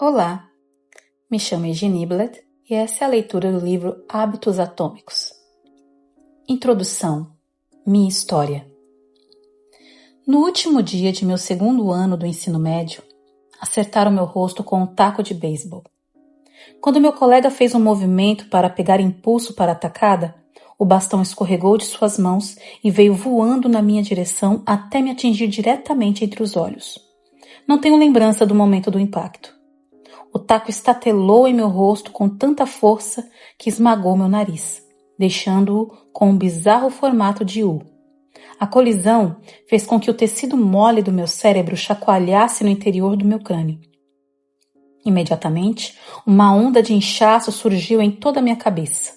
Olá, me chamo Egi Niblet e essa é a leitura do livro Hábitos Atômicos. Introdução. Minha história. No último dia de meu segundo ano do ensino médio, acertaram meu rosto com um taco de beisebol. Quando meu colega fez um movimento para pegar impulso para a tacada, o bastão escorregou de suas mãos e veio voando na minha direção até me atingir diretamente entre os olhos. Não tenho lembrança do momento do impacto. O taco estatelou em meu rosto com tanta força que esmagou meu nariz, deixando-o com um bizarro formato de U. A colisão fez com que o tecido mole do meu cérebro chacoalhasse no interior do meu crânio. Imediatamente, uma onda de inchaço surgiu em toda a minha cabeça.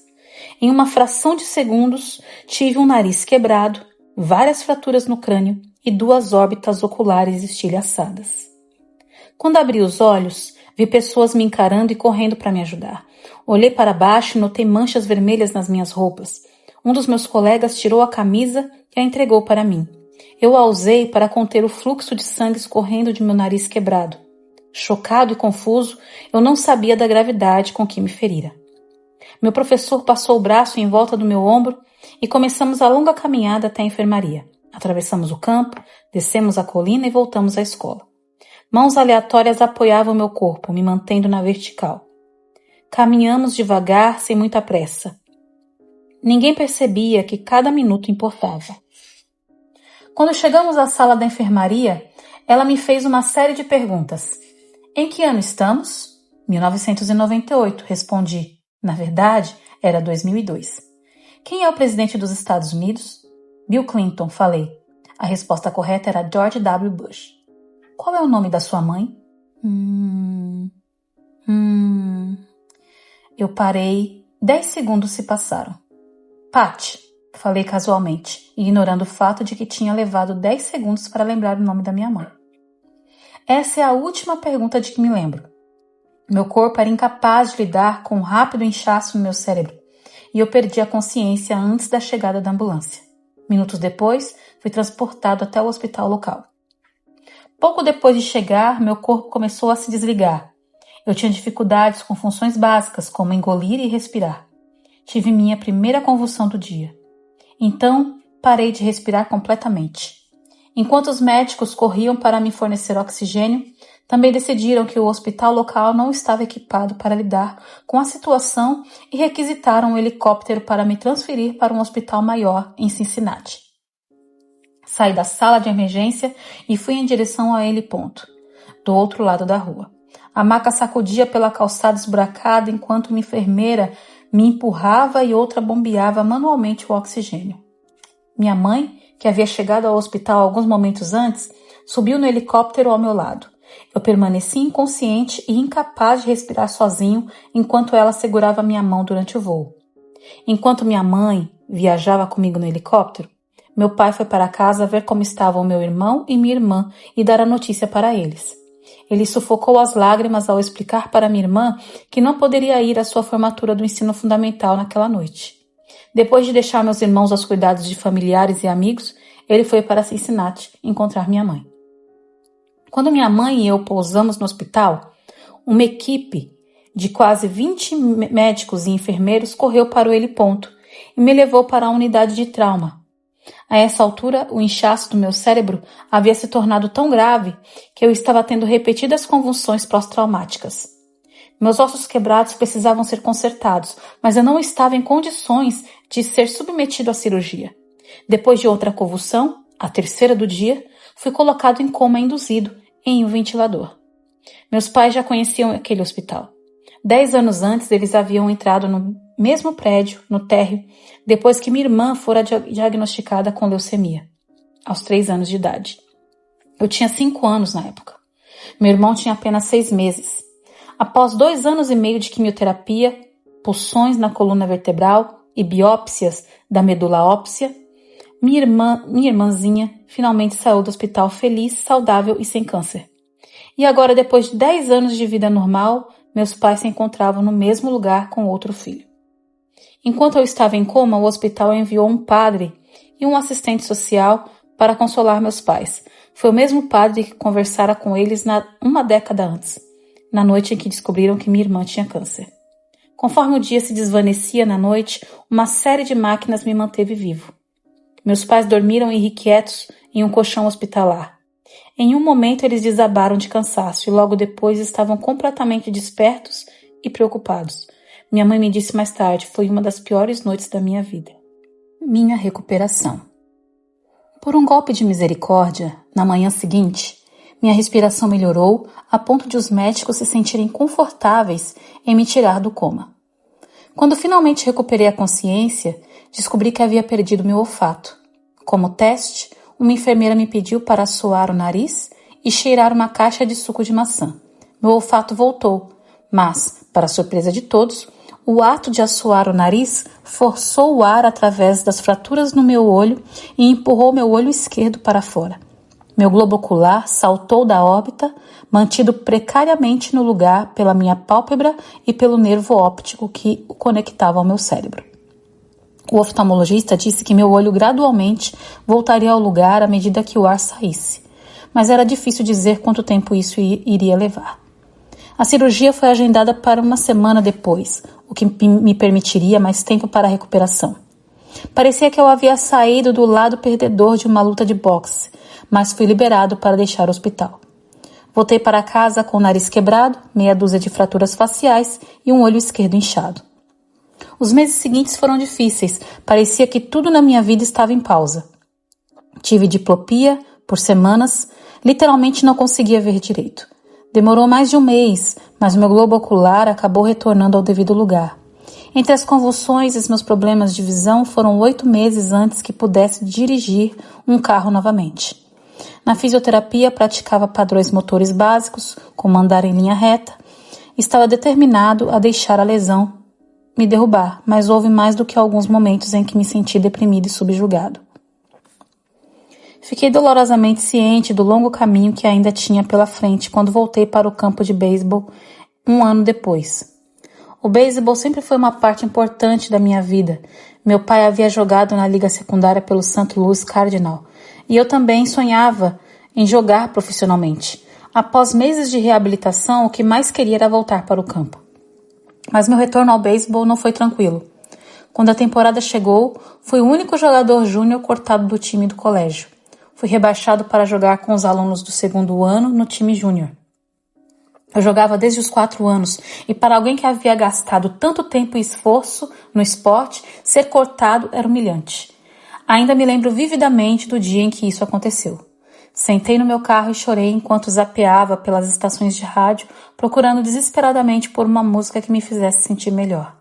Em uma fração de segundos, tive um nariz quebrado, várias fraturas no crânio e 2 órbitas oculares estilhaçadas. Quando abri os olhos, vi pessoas me encarando e correndo para me ajudar. Olhei para baixo e notei manchas vermelhas nas minhas roupas. Um dos meus colegas tirou a camisa e a entregou para mim. Eu a usei para conter o fluxo de sangue escorrendo de meu nariz quebrado. Chocado e confuso, eu não sabia da gravidade com que me ferira. Meu professor passou o braço em volta do meu ombro e começamos a longa caminhada até a enfermaria. Atravessamos o campo, descemos a colina e voltamos à escola. Mãos aleatórias apoiavam meu corpo, me mantendo na vertical. Caminhamos devagar, sem muita pressa. Ninguém percebia que cada minuto importava. Quando chegamos à sala da enfermaria, ela me fez uma série de perguntas. Em que ano estamos? 1998, respondi. Na verdade, era 2002. Quem é o presidente dos Estados Unidos? Bill Clinton, falei. A resposta correta era George W. Bush. Qual é o nome da sua mãe? Eu parei. 10 segundos se passaram. Pat, falei casualmente, ignorando o fato de que tinha levado 10 segundos para lembrar o nome da minha mãe. Essa é a última pergunta de que me lembro. Meu corpo era incapaz de lidar com um rápido inchaço no meu cérebro, e eu perdi a consciência antes da chegada da ambulância. Minutos depois, fui transportado até o hospital local. Pouco depois de chegar, meu corpo começou a se desligar. Eu tinha dificuldades com funções básicas, como engolir e respirar. Tive minha primeira convulsão do dia. Então, parei de respirar completamente. Enquanto os médicos corriam para me fornecer oxigênio, também decidiram que o hospital local não estava equipado para lidar com a situação e requisitaram um helicóptero para me transferir para um hospital maior em Cincinnati. Saí da sala de emergência e fui em direção a ele, do outro lado da rua. A maca sacudia pela calçada esburacada enquanto uma enfermeira me empurrava e outra bombeava manualmente o oxigênio. Minha mãe, que havia chegado ao hospital alguns momentos antes, subiu no helicóptero ao meu lado. Eu permaneci inconsciente e incapaz de respirar sozinho enquanto ela segurava minha mão durante o voo. Enquanto minha mãe viajava comigo no helicóptero, meu pai foi para casa ver como estavam meu irmão e minha irmã e dar a notícia para eles. Ele sufocou as lágrimas ao explicar para minha irmã que não poderia ir à sua formatura do ensino fundamental naquela noite. Depois de deixar meus irmãos aos cuidados de familiares e amigos, ele foi para Cincinnati encontrar minha mãe. Quando minha mãe e eu pousamos no hospital, uma equipe de quase 20 médicos e enfermeiros correu para o heliponto e me levou para a unidade de trauma. A essa altura, o inchaço do meu cérebro havia se tornado tão grave que eu estava tendo repetidas convulsões pós-traumáticas. Meus ossos quebrados precisavam ser consertados, mas eu não estava em condições de ser submetido à cirurgia. Depois de outra convulsão, a terceira do dia, fui colocado em coma induzido em um ventilador. Meus pais já conheciam aquele hospital. 10 anos antes, eles haviam entrado no mesmo prédio, no térreo, depois que minha irmã fora diagnosticada com leucemia, aos 3 anos de idade. Eu tinha 5 anos na época. Meu irmão tinha apenas 6 meses. Após 2 anos e meio de quimioterapia, pulsões na coluna vertebral e biópsias da medula óssea, minha irmãzinha finalmente saiu do hospital feliz, saudável e sem câncer. E agora, depois de 10 anos de vida normal, meus pais se encontravam no mesmo lugar com outro filho. Enquanto eu estava em coma, o hospital enviou um padre e um assistente social para consolar meus pais. Foi o mesmo padre que conversara com eles uma década antes. na noite em que descobriram que minha irmã tinha câncer. Conforme o dia se desvanecia na noite, uma série de máquinas me manteve vivo. Meus pais dormiram irrequietos em um colchão hospitalar. Em um momento eles desabaram de cansaço e logo depois estavam completamente despertos e preocupados. Minha mãe me disse mais tarde, foi uma das piores noites da minha vida. Minha recuperação. Por um golpe de misericórdia, na manhã seguinte, minha respiração melhorou a ponto de os médicos se sentirem confortáveis em me tirar do coma. Quando finalmente recuperei a consciência, descobri que havia perdido meu olfato. Como teste, uma enfermeira me pediu para assoar o nariz e cheirar uma caixa de suco de maçã. Meu olfato voltou, mas, para surpresa de todos, o ato de assoar o nariz forçou o ar através das fraturas no meu olho e empurrou meu olho esquerdo para fora. Meu globo ocular saltou da órbita, mantido precariamente no lugar pela minha pálpebra e pelo nervo óptico que o conectava ao meu cérebro. O oftalmologista disse que meu olho gradualmente voltaria ao lugar à medida que o ar saísse, mas era difícil dizer quanto tempo isso iria levar. A cirurgia foi agendada para uma semana depois, o que me permitiria mais tempo para a recuperação. Parecia que eu havia saído do lado perdedor de uma luta de boxe, mas fui liberado para deixar o hospital. Voltei para casa com o nariz quebrado, meia dúzia de fraturas faciais e um olho esquerdo inchado. Os meses seguintes foram difíceis, parecia que tudo na minha vida estava em pausa. Tive diplopia por semanas, literalmente não conseguia ver direito. Demorou mais de um mês, mas meu globo ocular acabou retornando ao devido lugar. Entre as convulsões e os meus problemas de visão, foram 8 meses antes que pudesse dirigir um carro novamente. Na fisioterapia, praticava padrões motores básicos, como andar em linha reta. Estava determinado a deixar a lesão me derrubar, mas houve mais do que alguns momentos em que me senti deprimido e subjugado. Fiquei dolorosamente ciente do longo caminho que ainda tinha pela frente quando voltei para o campo de beisebol um ano depois. O beisebol sempre foi uma parte importante da minha vida. Meu pai havia jogado na liga secundária pelo St. Louis Cardinal e eu também sonhava em jogar profissionalmente. Após meses de reabilitação, o que mais queria era voltar para o campo. Mas meu retorno ao beisebol não foi tranquilo. Quando a temporada chegou, fui o único jogador júnior cortado do time do colégio. Fui rebaixado para jogar com os alunos do segundo ano no time júnior. Eu jogava desde os 4 anos e para alguém que havia gastado tanto tempo e esforço no esporte, ser cortado era humilhante. Ainda me lembro vividamente do dia em que isso aconteceu. Sentei no meu carro e chorei enquanto zapeava pelas estações de rádio, procurando desesperadamente por uma música que me fizesse sentir melhor.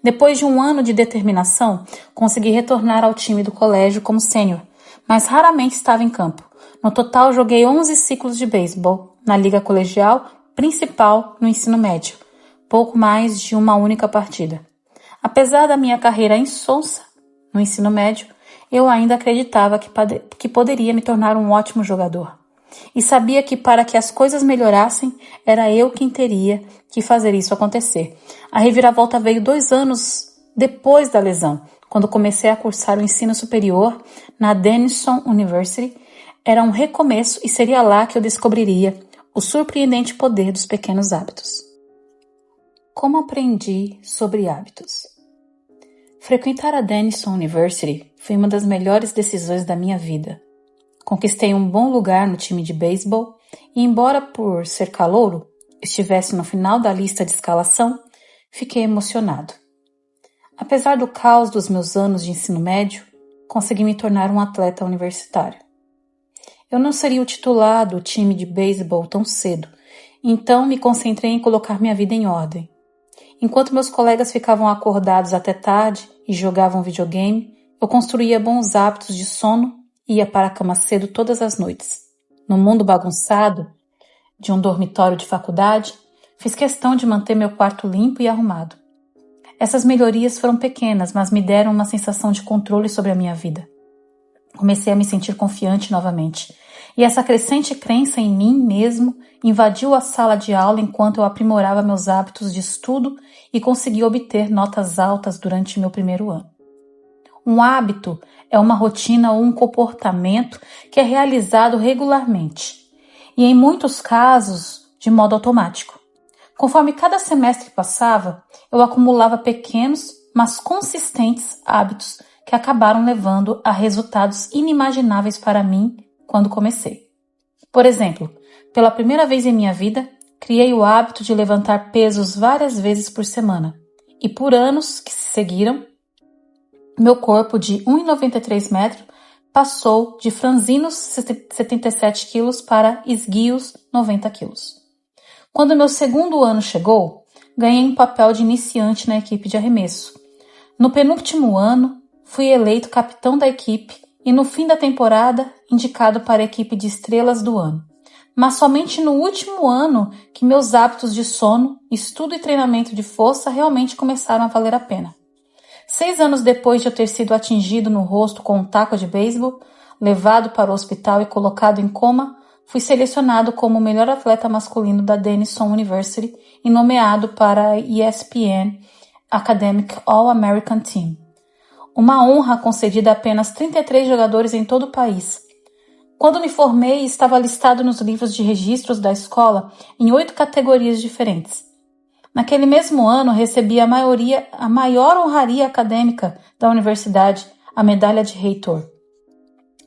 Depois de um ano de determinação, consegui retornar ao time do colégio como sênior, mas raramente estava em campo. No total, joguei 11 ciclos de beisebol, na liga colegial, principal no ensino médio, pouco mais de uma única partida. Apesar da minha carreira insonsa no ensino médio, eu ainda acreditava que poderia me tornar um ótimo jogador. E sabia que para que as coisas melhorassem, era eu quem teria que fazer isso acontecer. A reviravolta veio 2 anos depois da lesão, quando comecei a cursar o ensino superior na Denison University. Era um recomeço e seria lá que eu descobriria o surpreendente poder dos pequenos hábitos. Como aprendi sobre hábitos? Frequentar a Denison University foi uma das melhores decisões da minha vida. Conquistei um bom lugar no time de beisebol e, embora por ser calouro estivesse no final da lista de escalação, fiquei emocionado. Apesar do caos dos meus anos de ensino médio, consegui me tornar um atleta universitário. Eu não seria o titular do time de beisebol tão cedo, então me concentrei em colocar minha vida em ordem. Enquanto meus colegas ficavam acordados até tarde e jogavam videogame, eu construía bons hábitos de sono e ia para a cama cedo todas as noites. No mundo bagunçado de um dormitório de faculdade, fiz questão de manter meu quarto limpo e arrumado. Essas melhorias foram pequenas, mas me deram uma sensação de controle sobre a minha vida. Comecei a me sentir confiante novamente, e essa crescente crença em mim mesmo invadiu a sala de aula enquanto eu aprimorava meus hábitos de estudo e consegui obter notas altas durante meu primeiro ano. Um hábito é uma rotina ou um comportamento que é realizado regularmente, e em muitos casos de modo automático. Conforme cada semestre passava, eu acumulava pequenos, mas consistentes hábitos que acabaram levando a resultados inimagináveis para mim quando comecei. Por exemplo, pela primeira vez em minha vida, criei o hábito de levantar pesos várias vezes por semana. E por anos que se seguiram, meu corpo de 1,93 metros passou de franzinos 77 quilos para esguios 90 quilos. Quando meu segundo ano chegou, ganhei um papel de iniciante na equipe de arremesso. No penúltimo ano, fui eleito capitão da equipe e no fim da temporada, indicado para a equipe de estrelas do ano. Mas somente no último ano que meus hábitos de sono, estudo e treinamento de força realmente começaram a valer a pena. 6 anos depois de eu ter sido atingido no rosto com um taco de beisebol, levado para o hospital e colocado em coma, fui selecionado como o melhor atleta masculino da Denison University e nomeado para a ESPN Academic All-American Team. Uma honra concedida a apenas 33 jogadores em todo o país. Quando me formei, estava listado nos livros de registros da escola em 8 categorias diferentes. Naquele mesmo ano, recebi a maior honraria acadêmica da universidade, a medalha de reitor.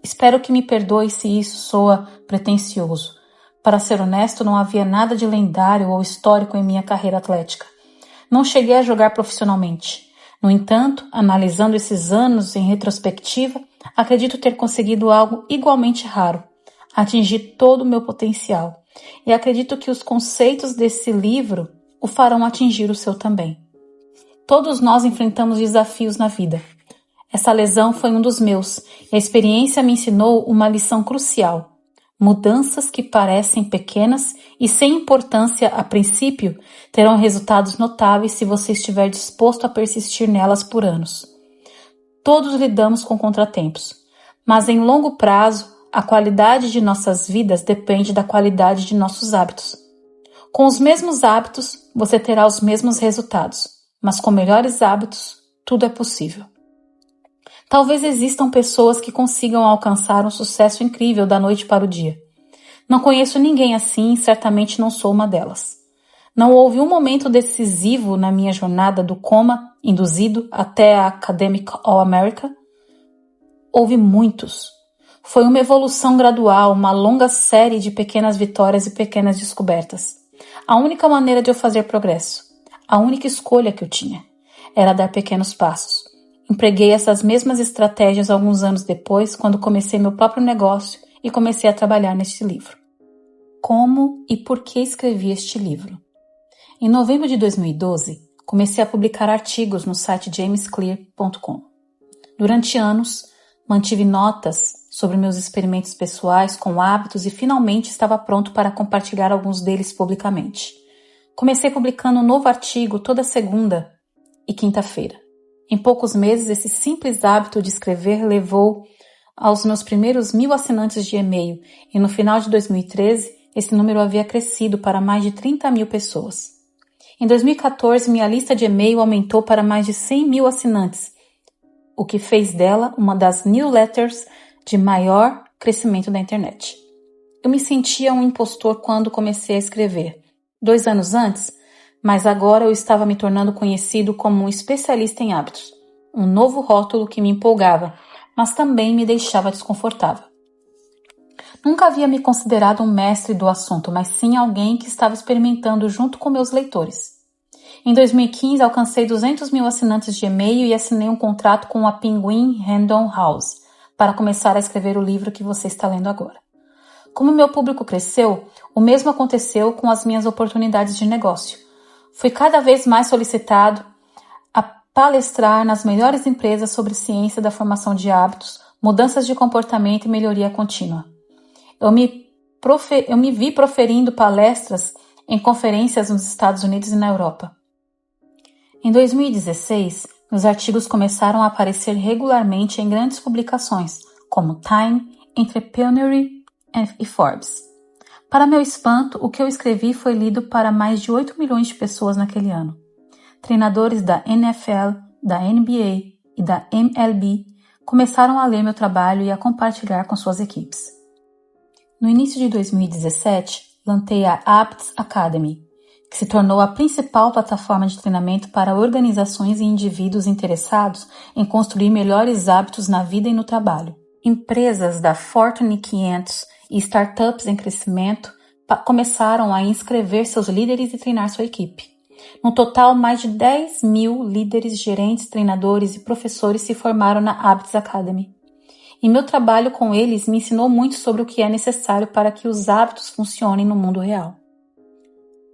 Espero que me perdoe se isso soa pretensioso. Para ser honesto, não havia nada de lendário ou histórico em minha carreira atlética. Não cheguei a jogar profissionalmente. No entanto, analisando esses anos em retrospectiva, acredito ter conseguido algo igualmente raro, atingir todo o meu potencial. E acredito que os conceitos desse livro o farão atingir o seu também. Todos nós enfrentamos desafios na vida. Essa lesão foi um dos meus, e a experiência me ensinou uma lição crucial. Mudanças que parecem pequenas e sem importância a princípio terão resultados notáveis se você estiver disposto a persistir nelas por anos. Todos lidamos com contratempos, mas em longo prazo, a qualidade de nossas vidas depende da qualidade de nossos hábitos. Com os mesmos hábitos, você terá os mesmos resultados, mas com melhores hábitos, tudo é possível. Talvez existam pessoas que consigam alcançar um sucesso incrível da noite para o dia. Não conheço ninguém assim e certamente não sou uma delas. Não houve um momento decisivo na minha jornada do coma induzido até a Academic All-America. Houve muitos. Foi uma evolução gradual, uma longa série de pequenas vitórias e pequenas descobertas. A única maneira de eu fazer progresso, a única escolha que eu tinha, era dar pequenos passos. Empreguei essas mesmas estratégias alguns anos depois, quando comecei meu próprio negócio e comecei a trabalhar neste livro. Como e por que escrevi este livro? Em novembro de 2012, comecei a publicar artigos no site jamesclear.com. Durante anos, mantive notas sobre meus experimentos pessoais com hábitos e finalmente estava pronto para compartilhar alguns deles publicamente. Comecei publicando um novo artigo toda segunda e quinta-feira. Em poucos meses, esse simples hábito de escrever levou aos meus primeiros 1.000 assinantes de e-mail e no final de 2013, esse número havia crescido para mais de 30.000 pessoas. Em 2014, minha lista de e-mail aumentou para mais de 100.000 assinantes, o que fez dela uma das newsletters de maior crescimento da internet. Eu me sentia um impostor quando comecei a escrever. 2 anos antes, mas agora eu estava me tornando conhecido como um especialista em hábitos, um novo rótulo que me empolgava, mas também me deixava desconfortável. Nunca havia me considerado um mestre do assunto, mas sim alguém que estava experimentando junto com meus leitores. Em 2015, alcancei 200.000 assinantes de e-mail e assinei um contrato com a Penguin Random House para começar a escrever o livro que você está lendo agora. Como meu público cresceu, o mesmo aconteceu com as minhas oportunidades de negócio. Fui cada vez mais solicitado a palestrar nas melhores empresas sobre ciência da formação de hábitos, mudanças de comportamento e melhoria contínua. Eu me vi proferindo palestras em conferências nos Estados Unidos e na Europa. Em 2016, meus artigos começaram a aparecer regularmente em grandes publicações, como Time, Entrepreneur e Forbes. Para meu espanto, o que eu escrevi foi lido para mais de 8 milhões de pessoas naquele ano. Treinadores da NFL, da NBA e da MLB começaram a ler meu trabalho e a compartilhar com suas equipes. No início de 2017, lancei a Habits Academy, que se tornou a principal plataforma de treinamento para organizações e indivíduos interessados em construir melhores hábitos na vida e no trabalho. Empresas da Fortune 500 e startups em crescimento começaram a inscrever seus líderes e treinar sua equipe. No total, mais de 10 mil líderes, gerentes, treinadores e professores se formaram na Habits Academy. E meu trabalho com eles me ensinou muito sobre o que é necessário para que os hábitos funcionem no mundo real.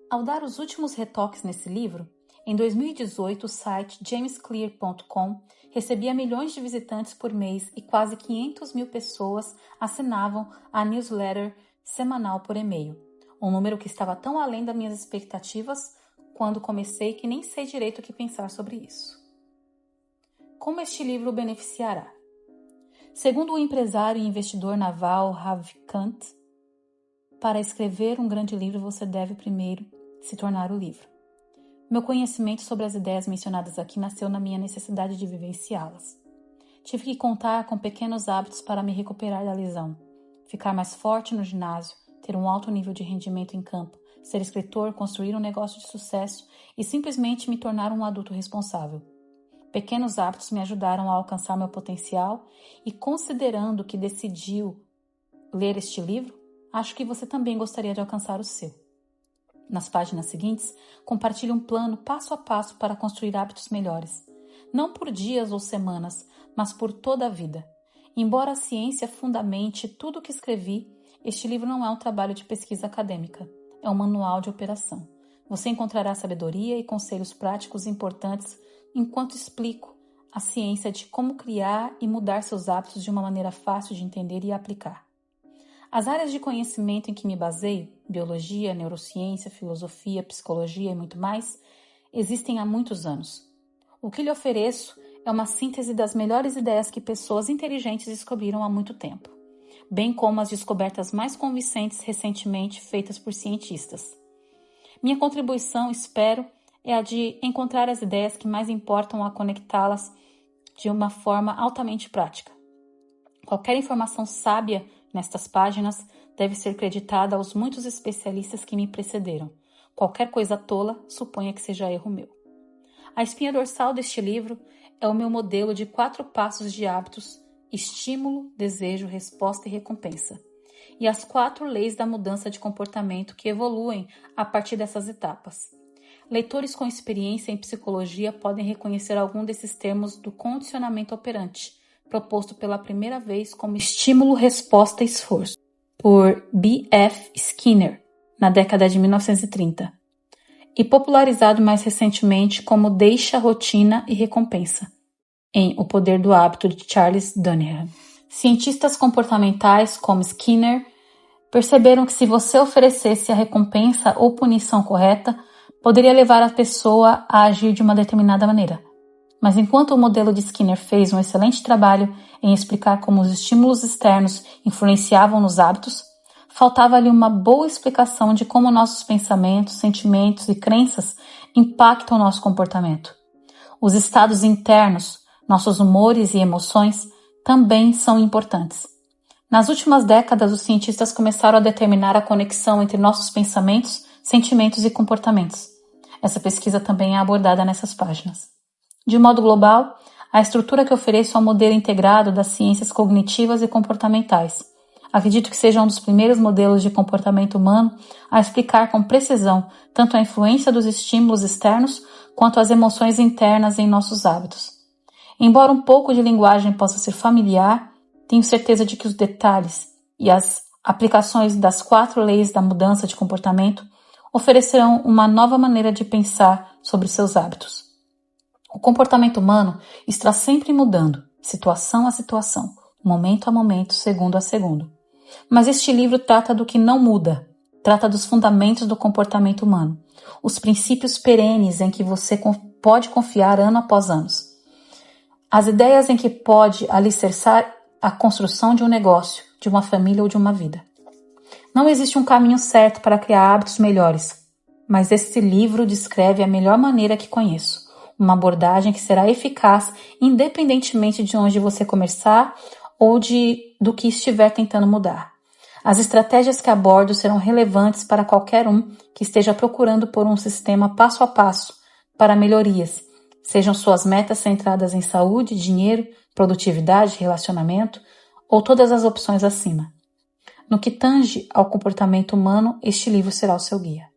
Ao dar os últimos retoques nesse livro, em 2018 o site jamesclear.com recebia milhões de visitantes por mês e quase 500 mil pessoas assinavam a newsletter semanal por e-mail, um número que estava tão além das minhas expectativas quando comecei que nem sei direito o que pensar sobre isso. Como este livro o beneficiará? Segundo o empresário e investidor naval Ravikant, para escrever um grande livro você deve primeiro se tornar o livro. Meu conhecimento sobre as ideias mencionadas aqui nasceu na minha necessidade de vivenciá-las. Tive que contar com pequenos hábitos para me recuperar da lesão, ficar mais forte no ginásio, ter um alto nível de rendimento em campo, ser escritor, construir um negócio de sucesso e simplesmente me tornar um adulto responsável. Pequenos hábitos me ajudaram a alcançar meu potencial e, considerando que decidiu ler este livro, acho que você também gostaria de alcançar o seu. Nas páginas seguintes, compartilho um plano passo a passo para construir hábitos melhores, não por dias ou semanas, mas por toda a vida. Embora a ciência fundamente tudo o que escrevi, este livro não é um trabalho de pesquisa acadêmica, é um manual de operação. Você encontrará sabedoria e conselhos práticos importantes enquanto explico a ciência de como criar e mudar seus hábitos de uma maneira fácil de entender e aplicar. As áreas de conhecimento em que me baseio, biologia, neurociência, filosofia, psicologia e muito mais, existem há muitos anos. O que lhe ofereço é uma síntese das melhores ideias que pessoas inteligentes descobriram há muito tempo, bem como as descobertas mais convincentes recentemente feitas por cientistas. Minha contribuição, espero, é a de encontrar as ideias que mais importam a conectá-las de uma forma altamente prática. Qualquer informação sábia nestas páginas deve ser creditada aos muitos especialistas que me precederam. Qualquer coisa tola, suponha que seja erro meu. A espinha dorsal deste livro é o meu modelo de 4 passos de hábitos: estímulo, desejo, resposta e recompensa. E as 4 leis da mudança de comportamento que evoluem a partir dessas etapas. Leitores com experiência em psicologia podem reconhecer algum desses termos do condicionamento operante, proposto pela primeira vez como estímulo, resposta e esforço, por B.F. Skinner, na década de 1930, e popularizado mais recentemente como deixa, rotina e recompensa, em O Poder do Hábito, de Charles Duhigg. Cientistas comportamentais como Skinner perceberam que se você oferecesse a recompensa ou punição correta, poderia levar a pessoa a agir de uma determinada maneira. Mas enquanto o modelo de Skinner fez um excelente trabalho em explicar como os estímulos externos influenciavam nos hábitos, faltava-lhe uma boa explicação de como nossos pensamentos, sentimentos e crenças impactam nosso comportamento. Os estados internos, nossos humores e emoções, também são importantes. Nas últimas décadas, os cientistas começaram a determinar a conexão entre nossos pensamentos, sentimentos e comportamentos. Essa pesquisa também é abordada nessas páginas. De modo global, a estrutura que ofereço é um modelo integrado das ciências cognitivas e comportamentais. Acredito que seja um dos primeiros modelos de comportamento humano a explicar com precisão tanto a influência dos estímulos externos quanto as emoções internas em nossos hábitos. Embora um pouco de linguagem possa ser familiar, tenho certeza de que os detalhes e as aplicações das 4 leis da mudança de comportamento oferecerão uma nova maneira de pensar sobre seus hábitos. O comportamento humano está sempre mudando, situação a situação, momento a momento, segundo a segundo. Mas este livro trata do que não muda, trata dos fundamentos do comportamento humano, os princípios perenes em que você pode confiar ano após ano, as ideias em que pode alicerçar a construção de um negócio, de uma família ou de uma vida. Não existe um caminho certo para criar hábitos melhores, mas este livro descreve a melhor maneira que conheço, uma abordagem que será eficaz independentemente de onde você começar ou do que estiver tentando mudar. As estratégias que abordo serão relevantes para qualquer um que esteja procurando por um sistema passo a passo para melhorias, sejam suas metas centradas em saúde, dinheiro, produtividade, relacionamento ou todas as opções acima. No que tange ao comportamento humano, este livro será o seu guia.